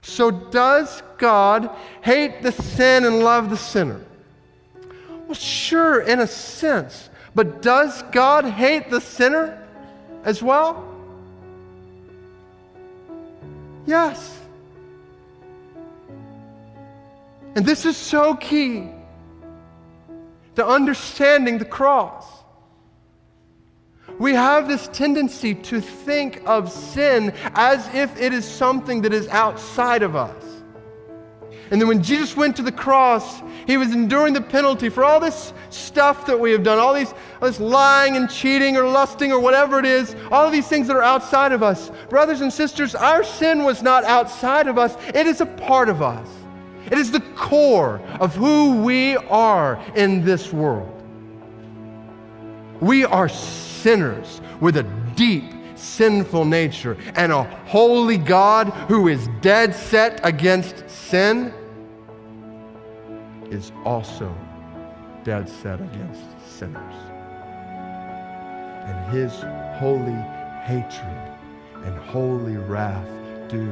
So does God hate the sin and love the sinner? Well, sure, in a sense. But does God hate the sinner as well? Yes. And this is so key to understanding the cross. We have this tendency to think of sin as if it is something that is outside of us. And then when Jesus went to the cross, he was enduring the penalty for all this stuff that we have done, all this lying and cheating or lusting or whatever it is, all of these things that are outside of us. Brothers and sisters, our sin was not outside of us. It is a part of us. It is the core of who we are in this world. We are sinners with a deep sinful nature, and a holy God who is dead set against sin is also dead set against sinners. And his holy hatred and holy wrath due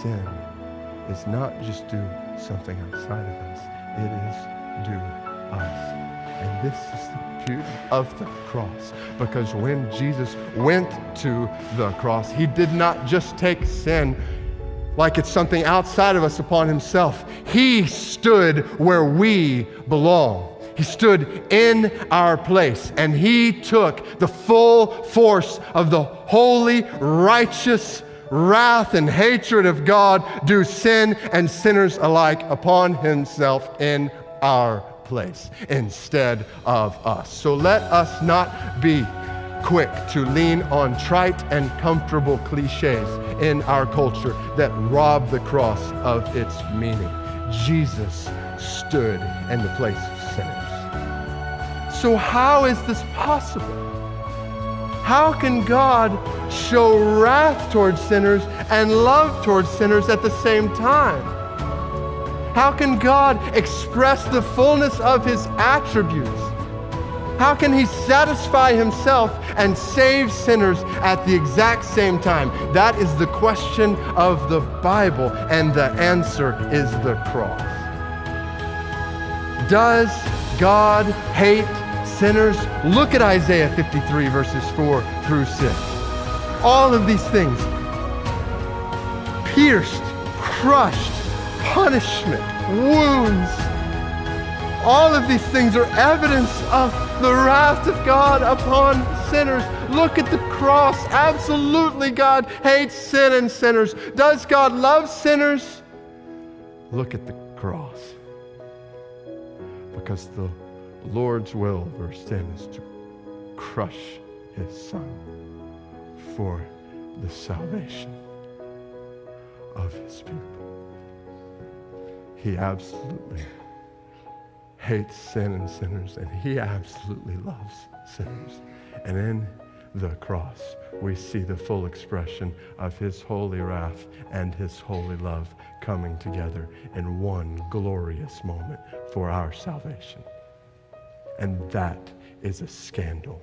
sin is not just due something outside of us, it is due us. And this is the beauty of the cross, because when Jesus went to the cross, he did not just take sin like it's something outside of us upon himself. He stood where we belong. He stood in our place, and he took the full force of the holy, righteous wrath and hatred of God due sin and sinners alike upon himself in our place instead of us. So let us not be quick to lean on trite and comfortable cliches in our culture that rob the cross of its meaning. Jesus stood in the place of sinners. So how is this possible? How can God show wrath towards sinners and love towards sinners at the same time? How can God express the fullness of his attributes? How can he satisfy himself and save sinners at the exact same time? That is the question of the Bible, and the answer is the cross. Does God hate sinners? Look at Isaiah 53, verses 4 through 6. All of these things, pierced, crushed, punishment, wounds. All of these things are evidence of the wrath of God upon sinners. Look at the cross. Absolutely, God hates sin and sinners. Does God love sinners? Look at the cross. Because the Lord's will, verse 10, is to crush his Son for the salvation of his people. He absolutely hates sin and sinners, and he absolutely loves sinners. And in the cross, we see the full expression of his holy wrath and his holy love coming together in one glorious moment for our salvation. And that is a scandal